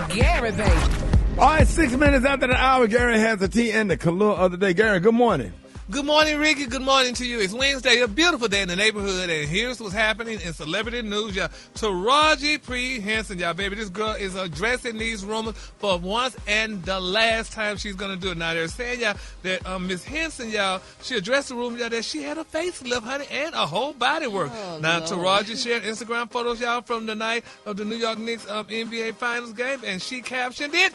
Gary, baby. All right, 6 minutes after the hour, Gary has the tea and the color of the day. Gary, good morning. Good morning, Ricky. Good morning to you. It's Wednesday, a beautiful day in the neighborhood, and here's what's happening in celebrity news, y'all. Taraji P. Henson, y'all, baby. This girl is addressing these rumors for once and the last time she's going to do it. Now, they're saying, y'all, that Miss Henson, y'all, she addressed the rumor, y'all, that she had a facelift, honey, and a whole body work. Now, Taraji shared Instagram photos, y'all, from the night of the New York Knicks NBA Finals game, and she captioned it.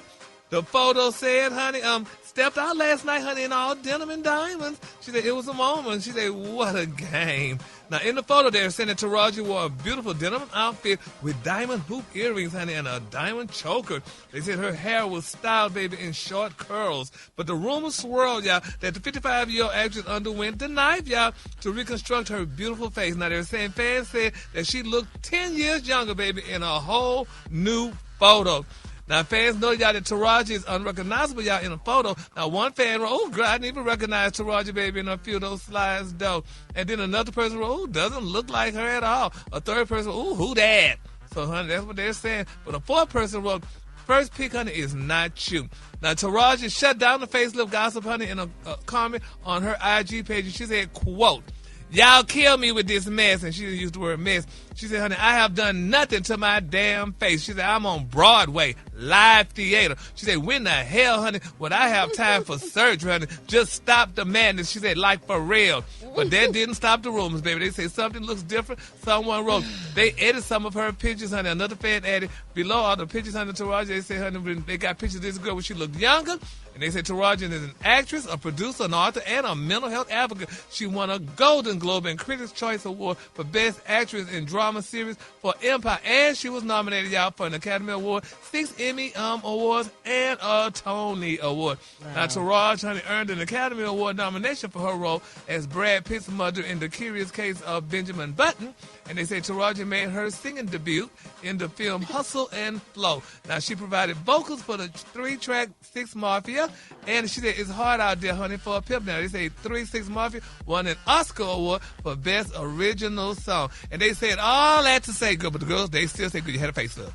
The photo said, honey, stepped out last night, honey, in all denim and diamonds. She said, it was a moment. She said, what a game. Now, in the photo, they're saying that Taraji wore a beautiful denim outfit with diamond hoop earrings, honey, and a diamond choker. They said her hair was styled, baby, in short curls. But the rumors swirled, y'all, that the 55-year-old actress underwent the knife, y'all, to reconstruct her beautiful face. Now, they're saying fans said that she looked 10 years younger, baby, in a whole new photo. Now, fans know, y'all, that Taraji is unrecognizable, y'all, in a photo. Now, one fan wrote, oh, girl, I didn't even recognize Taraji, baby, in a few of those slides, though. And then another person wrote, oh, doesn't look like her at all. A third person wrote, oh, who that? So, honey, that's what they're saying. But a fourth person wrote, first pick, honey, is not you. Now, Taraji shut down the facelift gossip, honey, in a comment on her IG page. And she said, quote, y'all kill me with this mess. And she used the word mess. She said, honey, I have done nothing to my damn face. She said, I'm on Broadway, live theater. She said, when the hell, honey, would I have time for surgery, honey? Just stop the madness. She said, like for real. But that didn't stop the rumors, baby. They say something looks different. Someone wrote, they edited some of her pictures, honey. Another fan added, below all the pictures, honey, Taraji, they say, honey, they got pictures of this girl when she looked younger. And they say Taraji is an actress, a producer, an author, and a mental health advocate. She won a Golden Globe and Critics' Choice Award for Best Actress in Drama Series for Empire. And she was nominated, y'all, for an Academy Award, 6 Emmy Awards, and a Tony Award. Wow. Now, Taraji, honey, earned an Academy Award nomination for her role as Brad Pitt's mother in The Curious Case of Benjamin Button. And they say Taraji made her singing debut in the film Hustle and Flow. Now, she provided vocals for the 3-track 6 Mafia. And she said, it's hard out there, honey, for a pimp now. They say 3 6 Mafia won an Oscar Award for Best Original Song. And they said all that to say, girl, but the girls, they still say, good, you had a face up.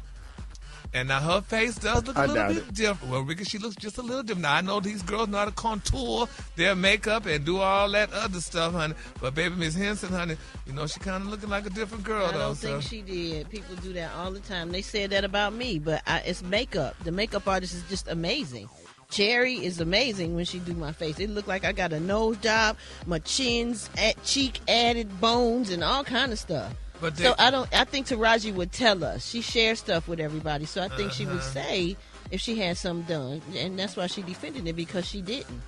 And now her face does look a little bit different. Well, Ricky, she looks just a little different. Now, I know these girls know how to contour their makeup and do all that other stuff, honey. But baby, Miss Henson, honey, you know, she kind of looking like a different girl, though. I don't think she did. People do that all the time. They said that about me, but it's makeup. The makeup artist is just amazing. Cherry is amazing when she do my face. It look like I got a nose job, my chin's cheek added bones and all kind of stuff. But so I think Taraji would tell us. She shares stuff with everybody, so I think she would say if she had something done, and that's why she defended it, because she didn't.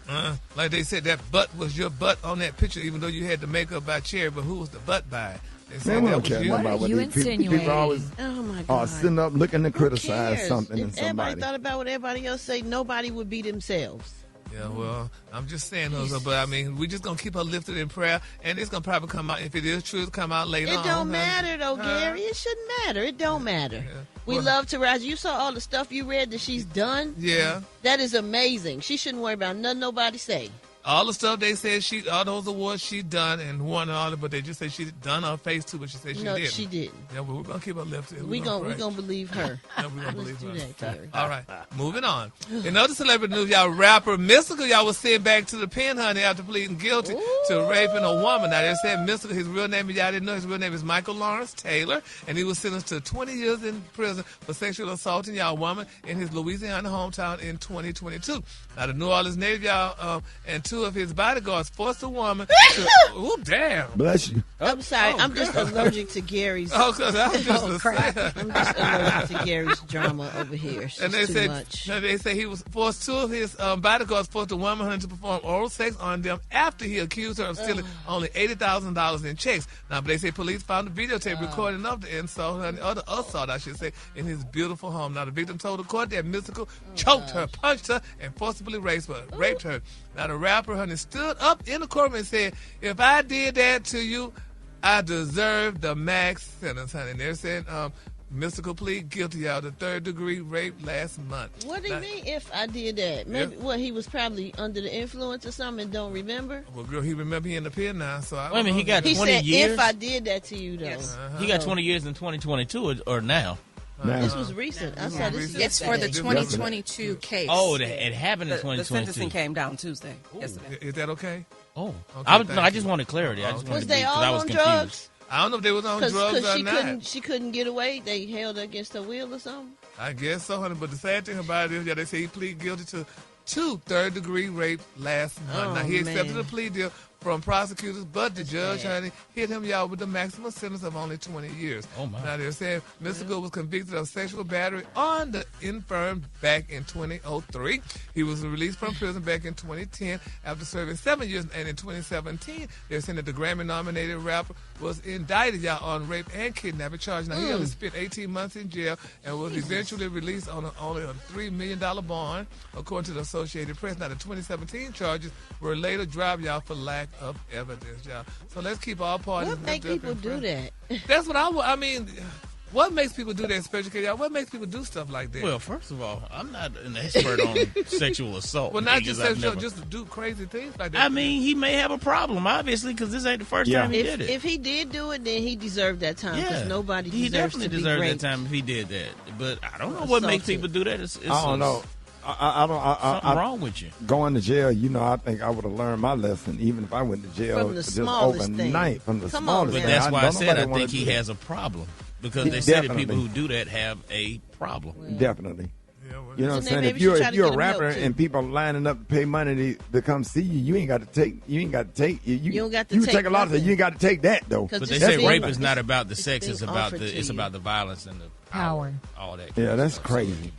Like they said, that butt was your butt on that picture, even though you had the makeup by Cherry, but who was the butt by? Man, we don't care about what people always sitting up looking to criticize something in somebody. Everybody thought about what everybody else say. Nobody would be themselves. Yeah, well, I'm just saying, but I mean, we're just going to keep her lifted in prayer, and it's going to probably come out, if it is true, it'll come out later on. It don't matter, though, Gary. It shouldn't matter. It don't matter. Yeah. We love Taraji. You saw all the stuff you read that she's done? Yeah. That is amazing. She shouldn't worry about nothing nobody say. All the stuff they said, all those awards she done and won and all that, but they just said she done her face too, but she said she didn't. No, she didn't. Yeah, but we're going to keep her lifted. We're going to believe her. Yeah, we're going to believe her. That, Terry. All right, moving on. In other celebrity news, y'all, rapper Mystikal, y'all, was sent back to the pen, honey, after pleading guilty to raping a woman. Now, they said Mystikal, his real name, y'all didn't know, his real name is Michael Lawrence Taylor, and he was sentenced to 20 years in prison for sexual assaulting, y'all, woman in his Louisiana hometown in 2022. Now, the New Orleans native, y'all, and 2 of his bodyguards forced a woman to... Oh, damn. Bless you. I'm sorry. I'm just allergic to Gary's... I'm just crap. I'm just allergic to Gary's drama over here. It's and they too said, much. They say he was forced... 2 of his bodyguards forced a woman to perform oral sex on them after he accused her of stealing only $80,000 in checks. Now, but they say police found a videotape recording of the insult, and other assault, I should say, in his beautiful home. Now, the victim told the court that Mystikal choked her, punched her, and forcibly raped her. Now, the rapper, honey, stood up in the courtroom and said, if I did that to you, I deserve the max sentence, honey. And they're saying Mystikal plead guilty of the 3rd-degree rape last month. What do you mean, if I did that? Maybe, he was probably under the influence or something and don't remember? Well, girl, he remember he in the pen now, so I Wait a minute, he got 20 years? He said, if I did that to you, though. Yes. He got 20 years in 2022 or now? This was recent. I saw this. It's for the 2022 case. Oh, it happened in 2022. The sentencing came down Tuesday. Yesterday. Is that okay? Oh, okay, I just wanted clarity. Was they all on drugs? I don't know if they was on drugs or not. She couldn't get away. They held her against her will or something. I guess so, honey. But the sad thing about it is, they say he pleaded guilty to 2 third-degree rape last month. Now, he accepted a plea deal from prosecutors, but the judge, honey, hit him, y'all, with the maximum sentence of only 20 years. Oh, my. Now, they're saying Mystikal was convicted of sexual battery on the infirm back in 2003. He was released from prison back in 2010 after serving 7 years, and in 2017, they're saying that the Grammy-nominated rapper was indicted, y'all, on rape and kidnapping charges. Now, he only spent 18 months in jail and was eventually released on only a $3 million bond, according to the Associated Press. Now, the 2017 charges were later dropped, y'all, for lack of evidence, y'all. So let's keep all parties. What makes people do that? That's what I mean. What makes people do that, especially y'all? What makes people do stuff like that? Well, first of all, I'm not an expert on sexual assault. Well, not just sexual, just to do crazy things like that. I mean, he may have a problem, obviously, because this ain't the first time he did it. If he did do it, then he deserved that time. Because nobody he deserves definitely to be deserved raped. that time if he did that. But I don't know what makes people do that. I don't know. Something wrong with you. Going to jail, I think I would have learned my lesson, even if I went to jail from the just smallest overnight. Thing. From the Come smallest But thing. that's why I said I think he that. has a problem. Because they say that people who do that have a problem. Definitely. Yeah, well, You know what I'm saying? If you're a rapper and people lining up to pay money to come see you, you ain't got to take. You don't got to take a lot of it. You ain't got to take that though. But they say rape is not about the sex; it's about the violence and the power, all that. Yeah, that's crazy.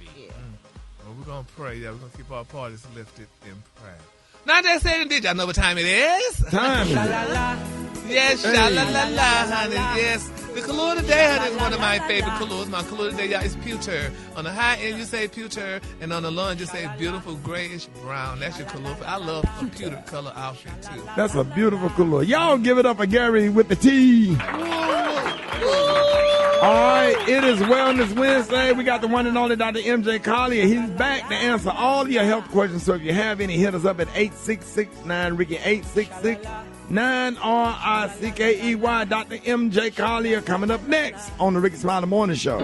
Well, we're gonna pray. Yeah, we're gonna keep our parties lifted in prayer. Not that saying, did y'all know what time it is? Time. Yes, sha-la-la-la, honey, yes. The color today, honey, is one of my favorite colors. My color today, y'all, is pewter. On the high end, you say pewter, and on the low end, you say beautiful grayish brown. That's your color. I love a pewter color outfit, too. That's a beautiful color. Y'all give it up for Gary with the T. All right, it is Wellness Wednesday. We got the one and only Dr. MJ Collier. He's back to answer all your health questions. So if you have any, hit us up at 866-9-RICKEY, 866-9-RICKEY. Dr. MJ Collier coming up next on the Rickey Smiley Morning Show.